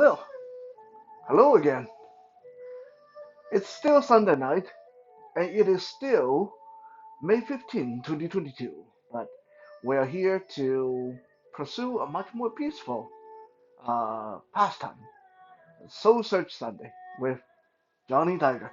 Well, hello again. It's still Sunday night, and it is still May 15, 2022, but we're here to pursue a much more peaceful pastime, Soul Search Sunday with Johnny Tiger.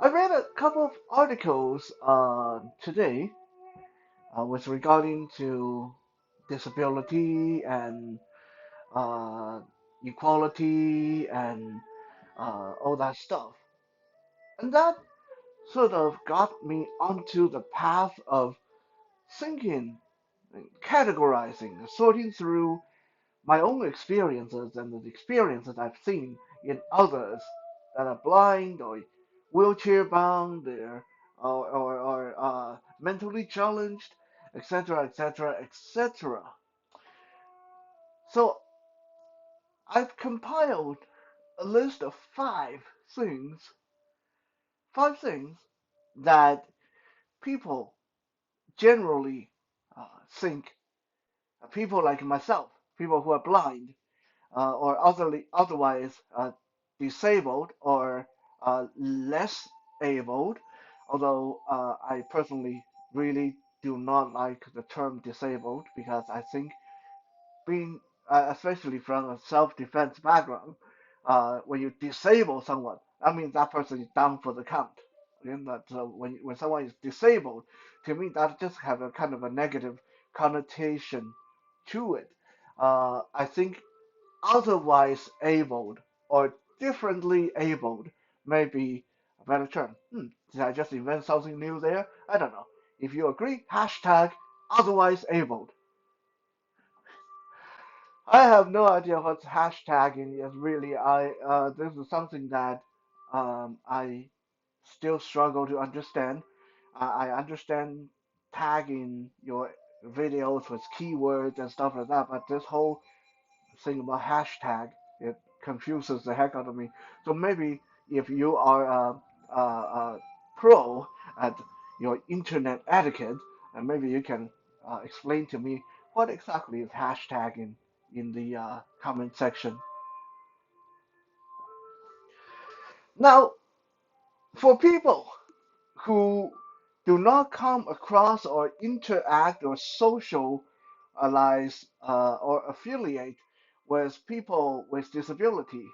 I read a couple of articles today with regarding to disability and uh, equality and all that stuff. And that sort of got me onto the path of thinking, categorizing, sorting through my own experiences and the experiences I've seen in others that are blind or wheelchair bound or mentally challenged, etc., etc., etc. So I've compiled a list of things, five things that people generally think people like myself, people who are blind or otherwise disabled or less abled, although I personally really do not like the term disabled because I think being, especially from a self-defense background, when you disable someone, that means that person is down for the count. And that when someone is disabled, to me that just have a kind of a negative connotation to it. I think otherwise abled or differently abled may be a better term. Did I just invent something new there? I don't know. If you agree, hashtag otherwise abled. I have no idea what hashtagging is really. This is something that I still struggle to understand. I understand tagging your videos with keywords and stuff like that, but this whole thing about hashtag, it confuses the heck out of me. So maybe if you are a pro at your internet etiquette, and maybe you can explain to me what exactly is hashtagging in the comment section. Now, for people who do not come across or interact or socialize or affiliate with people with disability,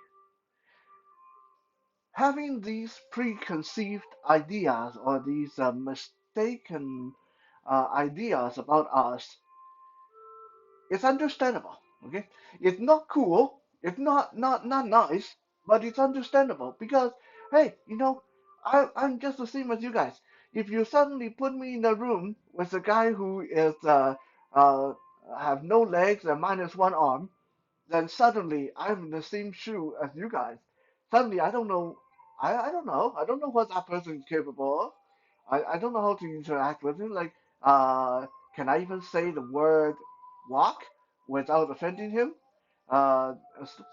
having these preconceived ideas or these mistaken ideas about us is understandable. Okay, it's not cool, it's not nice, but it's understandable because hey, I'm just the same as you guys. If you suddenly put me in a room with a guy who is uh, have no legs and minus one arm, then suddenly I'm in the same shoe as you guys. Suddenly I don't know, I don't know what that person is capable of. I don't know how to interact with him. Like, can I even say the word walk without offending him? Uh, so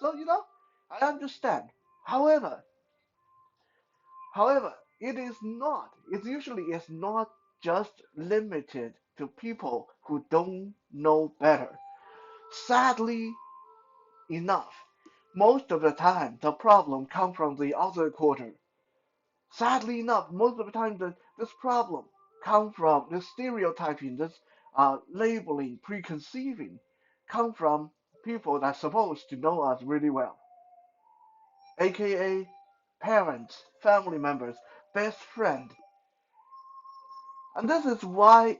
I understand. However, however, it usually is not just limited to people who don't know better. Sadly enough, most of the time the problem comes from the other quarter. Sadly enough, most of the time this problem comes from this stereotyping, this labeling, preconceiving, come from people that's supposed to know us really well, aka parents, family members, best friend. And this is why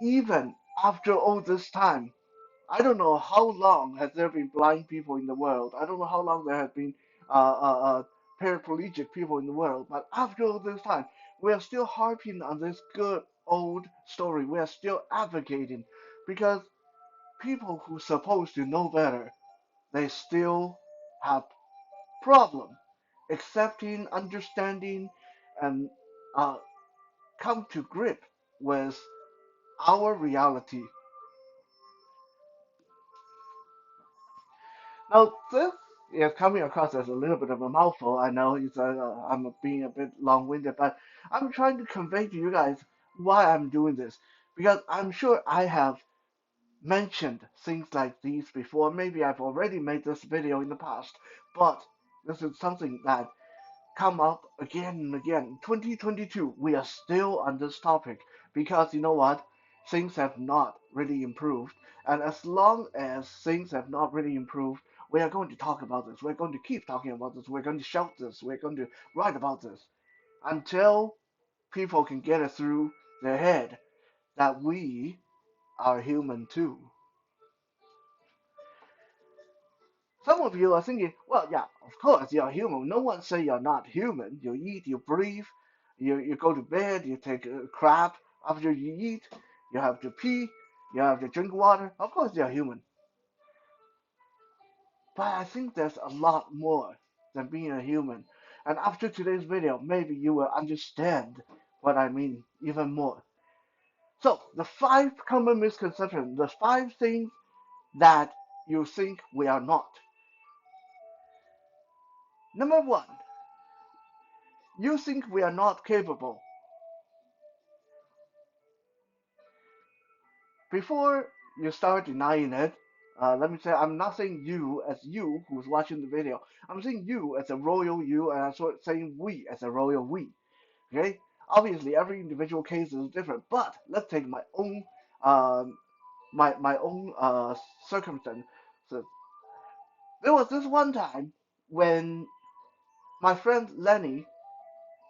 even after all this time, I don't know how long has there been blind people in the world. I don't know how long there have been paraplegic people in the world. But after all this time, we are still harping on this good old story. We are still advocating because people who are supposed to know better, they still have problem accepting, understanding, and uh, come to grip with our reality. Now, this is coming across as a little bit of a mouthful. I know I'm being a bit long-winded, but I'm trying to convey to you guys why I'm doing this because I'm sure I have mentioned things like these before. Maybe I've already made this video in the past, but this is something that come up again and again. 2022, we are still on this topic because you know what? Things have not really improved. And as long as things have not really improved, we are going to talk about this. We're going to keep talking about this. We're going to shout this. We're going to write about this until people can get it through their head that we are human too. Some of you are thinking, well, yeah, of course you're human. No one say you're not human. You eat, you breathe, you go to bed, you take a crap after you eat, you have to pee, you have to drink water. Of course you're human. But I think there's a lot more than being a human. And after today's video, maybe you will understand what I mean even more. So, the 5 common misconceptions, the 5 things that you think we are not. Number 1, you think we are not capable. Before you start denying it, let me say I'm not saying you as you who's watching the video. I'm saying you as a royal you, and I'm saying we as a royal we. Okay? Obviously, every individual case is different, but let's take my own um, my own circumstance. So there was this one time when my friend Lenny,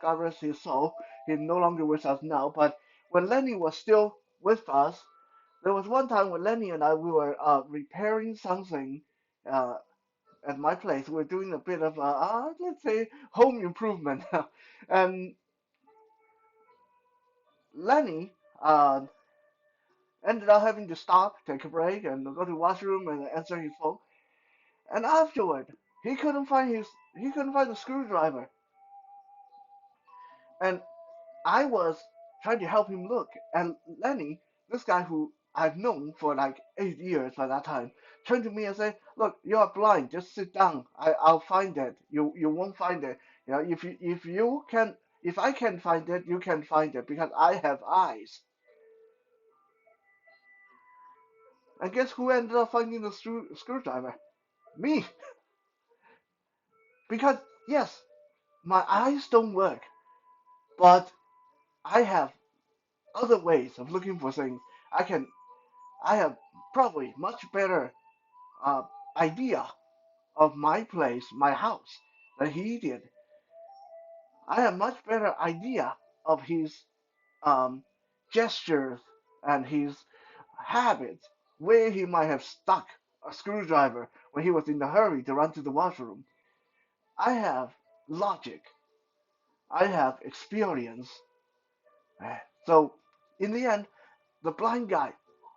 God rest his soul, he's no longer with us now, but when Lenny was still with us, there was one time when Lenny and I we were repairing something uh, at my place. We were doing a bit of let's say home improvement, and Lenny ended up having to stop, take a break, and go to the washroom and answer his phone. And afterward, he couldn't find the screwdriver, and I was trying to help him look, and Lenny, this guy who I've known for like 8 years by that time, turned to me and said, "Look, you are blind. Just sit down. I'll find it. You won't find it. You know, if I can find it, you can find it because I have eyes." And guess who ended up finding the screwdriver? Me, because yes, my eyes don't work, but I have other ways of looking for things. I can I have probably much better uh, idea of my place, my house, than he did. I have much better idea of his um, gestures and his habits, where he might have stuck a screwdriver when he was in a hurry to run to the washroom. I have logic. I have experience. So, in the end, the blind guy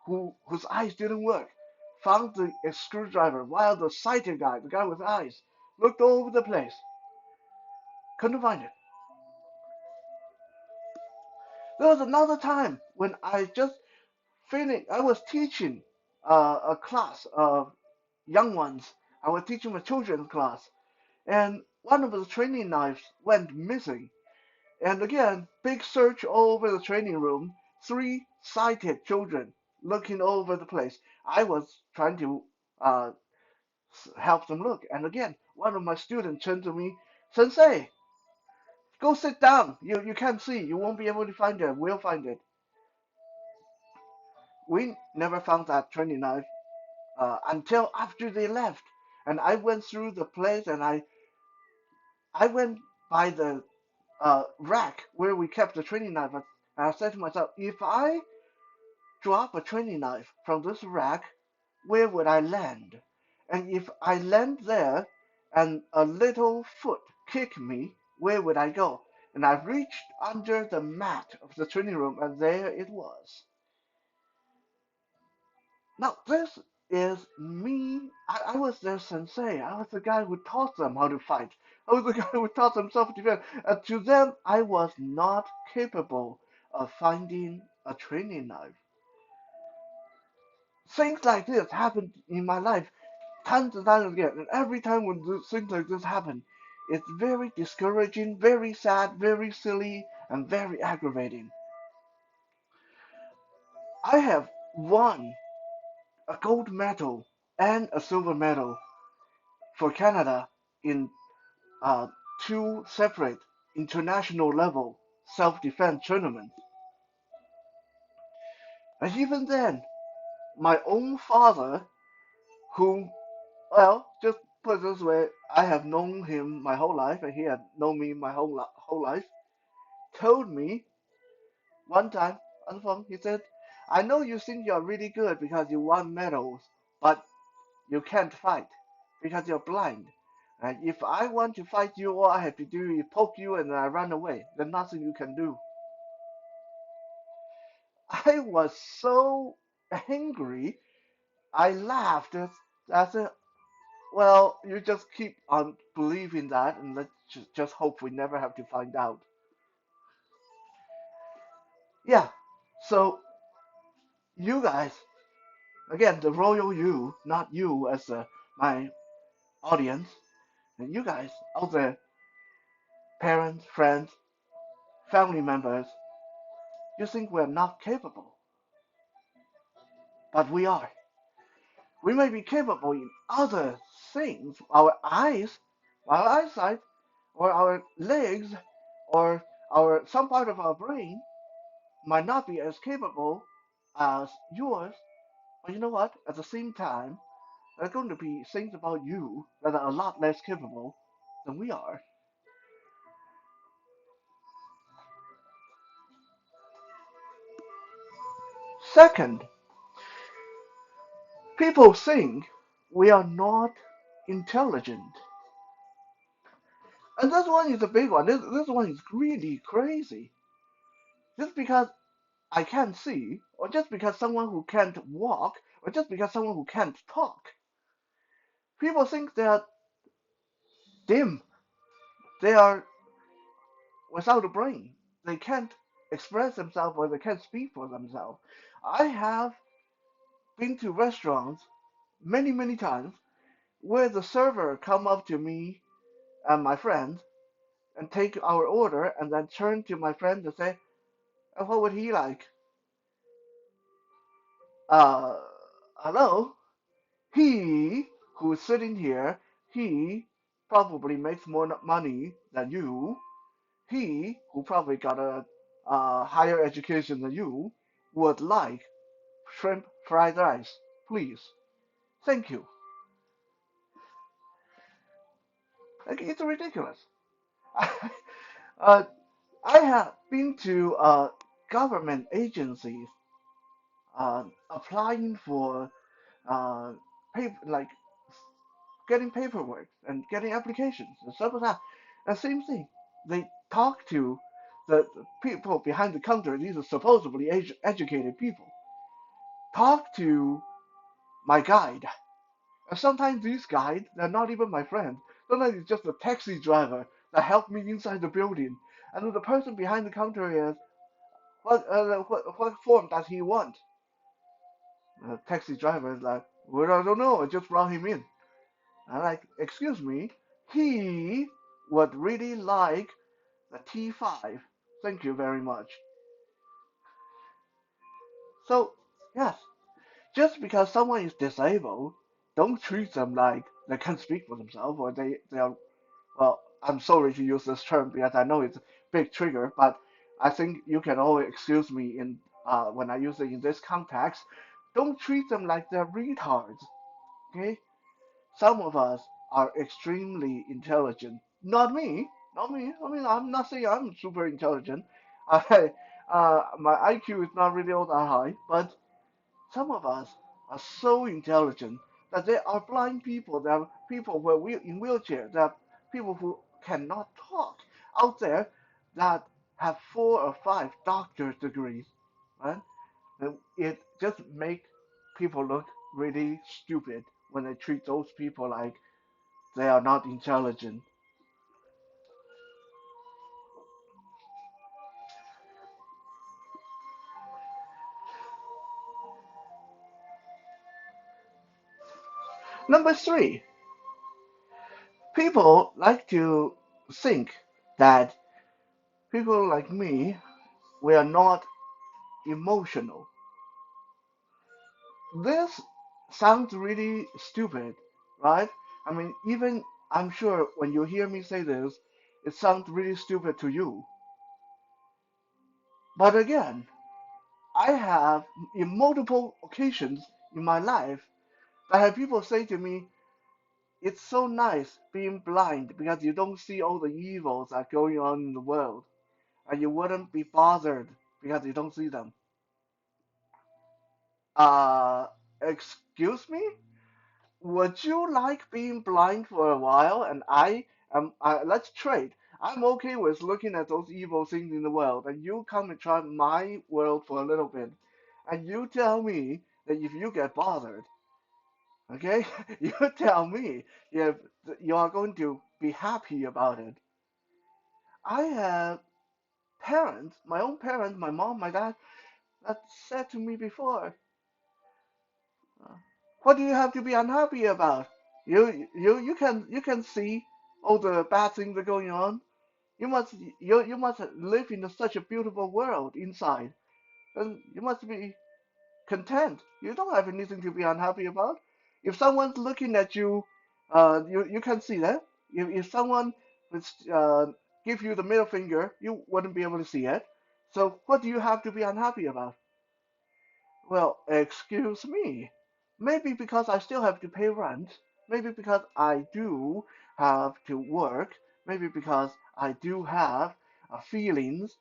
whose eyes didn't work found the screwdriver while the sighted guy, the guy with eyes, looked all over the place. Couldn't find it. There was another time when I just finished, I was teaching a class of young ones. I was teaching a children's class, and one of the training knives went missing. And again, big search all over the training room. 3 sighted children looking all over the place. I was trying to uh, help them look. And again, one of my students turned to me, Sensei, go sit down. You can't see. You won't be able to find it. We'll find it. We never found that training knife until after they left. And I went through the place and I went by the rack where we kept the training knife. And I said to myself, if I drop a training knife from this rack, where would I land? And if I land there and a little foot kick me, where would I go? And I reached under the mat of the training room, and there it was. Now, this is me. I was their sensei. I was the guy who taught them how to fight. I was the guy who taught them self-defense. And to them, I was not capable of finding a training knife. Things like this happened in my life times and times again. And every time when things like this happen, it's very discouraging, very sad, very silly, and very aggravating. I have one a gold medal and a silver medal for Canada in uh, two separate international level self-defense tournaments. And even then, my own father, whom, well, just put it this way, I have known him my whole life, and he had known me my whole life, told me one time on the phone, he said, I know you think you're really good because you won medals, but you can't fight because you're blind. And if I want to fight you, all I have to do is poke you and I run away. There's nothing you can do. I was so angry. I laughed. I said, well, you just keep on believing that and let's just hope we never have to find out. Yeah, so you guys, again, the royal you, not you as my audience, and you guys out there, parents, friends, family members, you think we're not capable, but we are. We may be capable in other things, our eyesight, or our legs, or our some part of our brain might not be as capable as yours, but you know what? At the same time, there are going to be things about you that are a lot less capable than we are. Second, people think we are not intelligent. And this one is a big one. This one is really crazy. Just because I can't see, or just because someone who can't walk, or just because someone who can't talk, people think they are dim. They are without a brain. They can't express themselves or they can't speak for themselves. I have been to restaurants many, many times where the server come up to me and my friend and take our order and then turn to my friend and say, what would he like? Uh, hello? He who's sitting here, he probably makes more money than you. He who probably got a higher education than you would like shrimp fried rice, please. Thank you. Like, it's ridiculous. uh, I have been to government agencies applying for uh, like getting paperwork and getting applications and stuff like that. And same thing, they talk to the people behind the counter. These are supposedly educated people. Talk to my guide. And sometimes these guides, they're not even my friend. Sometimes it's just a taxi driver that helped me inside the building. And then the person behind the counter is, what form does he want? The taxi driver is like, well, I don't know. I just brought him in. I'm like, excuse me, he would really like the T5. Thank you very much. So, yes, just because someone is disabled, don't treat them like they can't speak for themselves or they are, well, I'm sorry to use this term because I know it's a big trigger, but I think you can always excuse me in when I use it in this context. Don't treat them like they're retards, okay? Some of us are extremely intelligent. Not me. Not me. I mean, I'm not saying I'm super intelligent. I, my IQ is not really all that high, but some of us are so intelligent that there are blind people, there are people who are in wheelchairs, there are people who cannot talk out there that have 4 or 5 doctorate degrees, right? And it just make people look really stupid when they treat those people like they are not intelligent. Number 3, people like to think that people like me, we are not emotional. This sounds really stupid, right? I mean, even I'm sure when you hear me say this, it sounds really stupid to you. But again, I have in multiple occasions in my life I have people say to me, it's so nice being blind because you don't see all the evils that are going on in the world, and you wouldn't be bothered because you don't see them. Uh, excuse me? Would you like being blind for a while? And let's trade. I'm okay with looking at those evil things in the world, and you come and try my world for a little bit, and you tell me that if you get bothered, okay, you tell me if you are going to be happy about it. I have parents, my own parents, my mom, my dad, that said to me before, uh, "What do you have to be unhappy about? You can see all the bad things that are going on. You must live in such a beautiful world inside, and you must be content. You don't have anything to be unhappy about. If someone's looking at you, you can see that. If someone would give you the middle finger, you wouldn't be able to see it. So what do you have to be unhappy about? Well, excuse me. Maybe because I still have to pay rent. Maybe because I do have to work. Maybe because I do have feelings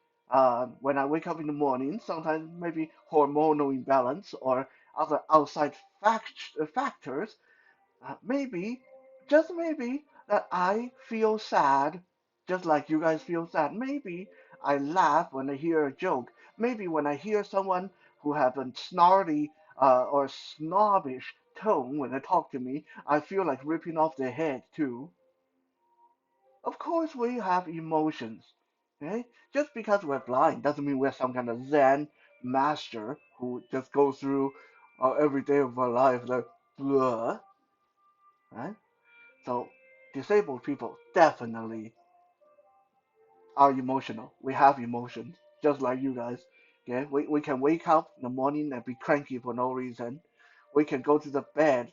when I wake up in the morning. Sometimes maybe hormonal imbalance or other outside factors maybe, just maybe, that I feel sad, just like you guys feel sad. Maybe I laugh when I hear a joke. Maybe when I hear someone who have a snarly or snobbish tone when they talk to me, I feel like ripping off their head too. Of course, we have emotions. Okay? Just because we're blind doesn't mean we're some kind of Zen master who just goes through every day of our life like, blah, right? So disabled people definitely are emotional. We have emotions, just like you guys. Okay, we can wake up in the morning and be cranky for no reason. We can go to the bed,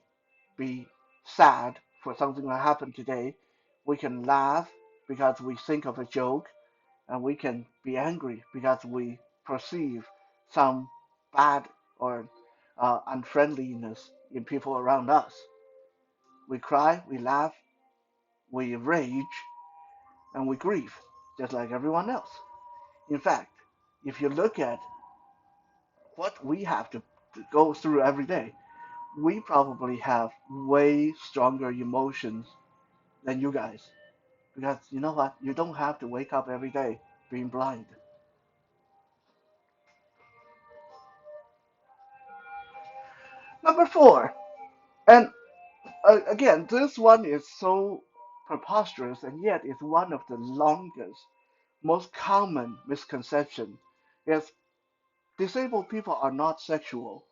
be sad for something that happened today. We can laugh because we think of a joke, and we can be angry because we perceive some bad or unfriendliness in people around us. We cry, we laugh, we rage, and we grieve, just like everyone else. In fact, if you look at what we have to go through every day, we probably have way stronger emotions than you guys. Because you know what? You don't have to wake up every day being blind. Number four, and again, this one is so preposterous and yet it's one of the longest, most common misconception is disabled people are not sexual.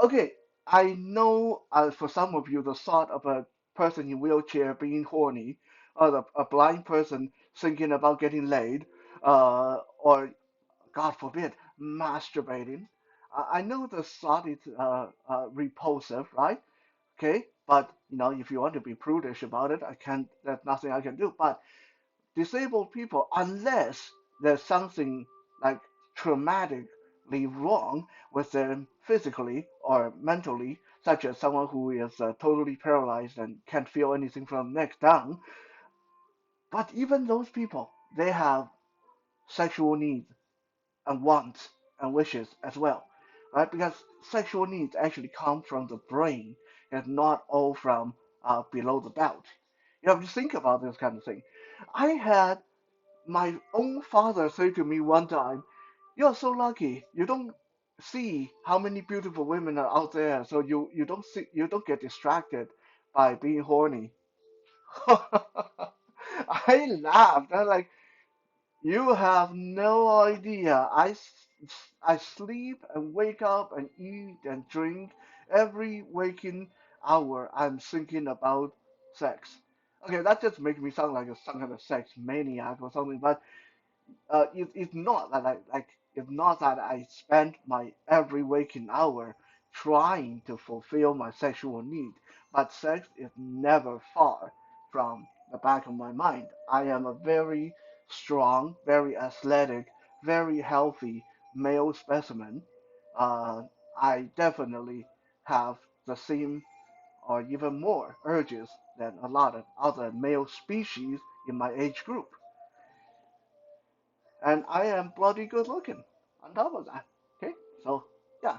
Okay, I know for some of you, the thought of a person in wheelchair being horny, or a blind person thinking about getting laid, or God forbid, masturbating. I know the thought is repulsive, right? Okay, but if you want to be prudish about it, I can't. There's nothing I can do. But disabled people, unless there's something like traumatically wrong with them physically or mentally, such as someone who is totally paralyzed and can't feel anything from the neck down. But even those people, they have sexual needs and wants and wishes as well, right? Because sexual needs actually come from the brain and not all from below the belt. You have to think about this kind of thing. I had my own father said to me one time, "You're so lucky. You don't see how many beautiful women are out there, so you don't get distracted by being horny." I laughed. I'm like, "You have no idea. I sleep and wake up and eat and drink every waking hour. I'm thinking about sex." Okay, that just makes me sound like some kind of sex maniac or something, but it's not that it's not that I spend my every waking hour trying to fulfill my sexual need, but sex is never far from the back of my mind. I am a very strong, very athletic, very healthy male specimen. Uh, I definitely have the same or even more urges than a lot of other male species in my age group. And I am bloody good looking on top of that. Okay, so yeah,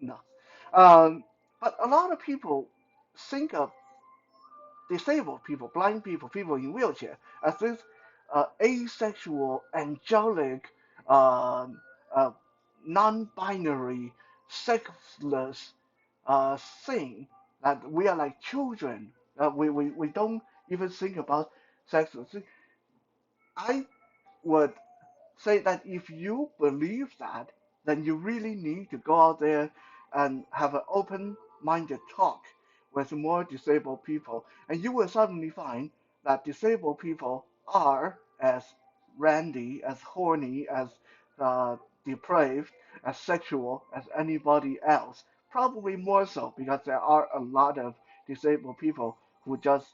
no. Um, but a lot of people think of disabled people, blind people, people in wheelchair as this asexual, angelic, um uh, non-binary, sexless thing that we are like children. We don't even think about sex. I would say that if you believe that, then you really need to go out there and have an open-minded talk with more disabled people, and you will suddenly find that disabled people are as randy, as horny, as depraved, as sexual as anybody else. Probably more so because there are a lot of disabled people who just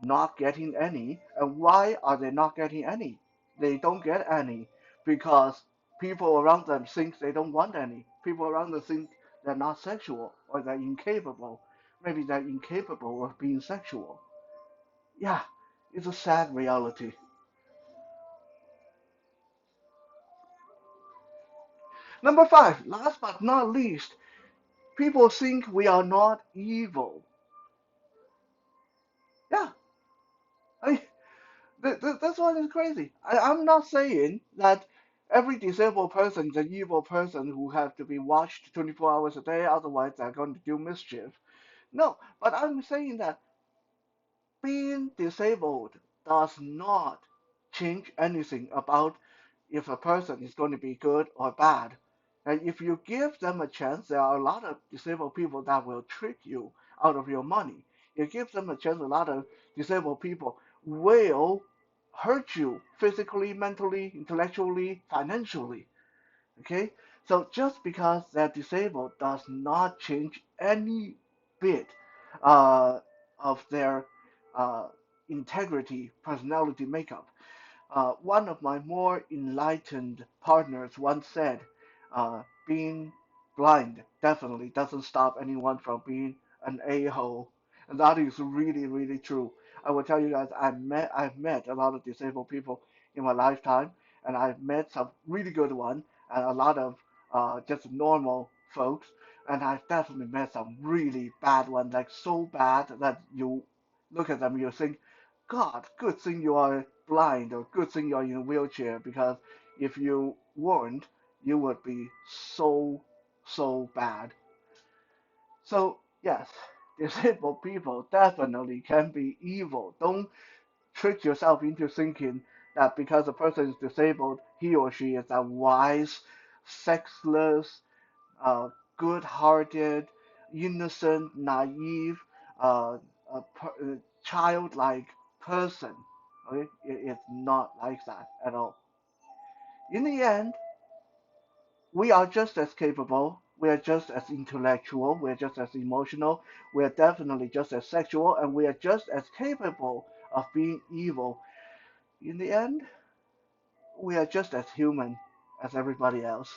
not getting any. And why are they not getting any? They don't get any because people around them think they don't want any. People around them think they're not sexual or they're incapable. Maybe they're incapable of being sexual. Yeah, it's a sad reality. Number five, last but not least, people think we are not evil. Yeah, I, that's what is crazy. I'm not saying that every disabled person is an evil person who have to be watched 24 hours a day, otherwise they're going to do mischief. No, but I'm saying that being disabled does not change anything about if a person is going to be good or bad. And if you give them a chance, there are a lot of disabled people that will trick you out of your money. You give them a chance, a lot of disabled people will hurt you physically, mentally, intellectually, financially. Okay? So just because they're disabled does not change any bit uh, of their uh, integrity, personality makeup. One of my more enlightened partners once said, being blind definitely doesn't stop anyone from being an a-hole. And that is really, really true. I will tell you guys, I've met a lot of disabled people in my lifetime, and I've met some really good ones, and a lot of just normal folks, and I've definitely met some really bad ones, like so bad that you look at them, you think, God, good thing you are blind or good thing you're in a wheelchair because if you weren't, you would be so, so bad. So, yes, disabled people definitely can be evil. Don't trick yourself into thinking that because a person is disabled, he or she is a wise, sexless, good-hearted, innocent, naive, uh, childlike person. Okay? It's not like that at all. In the end, we are just as capable, we are just as intellectual, we are just as emotional, we are definitely just as sexual, and we are just as capable of being evil. In the end, we are just as human as everybody else.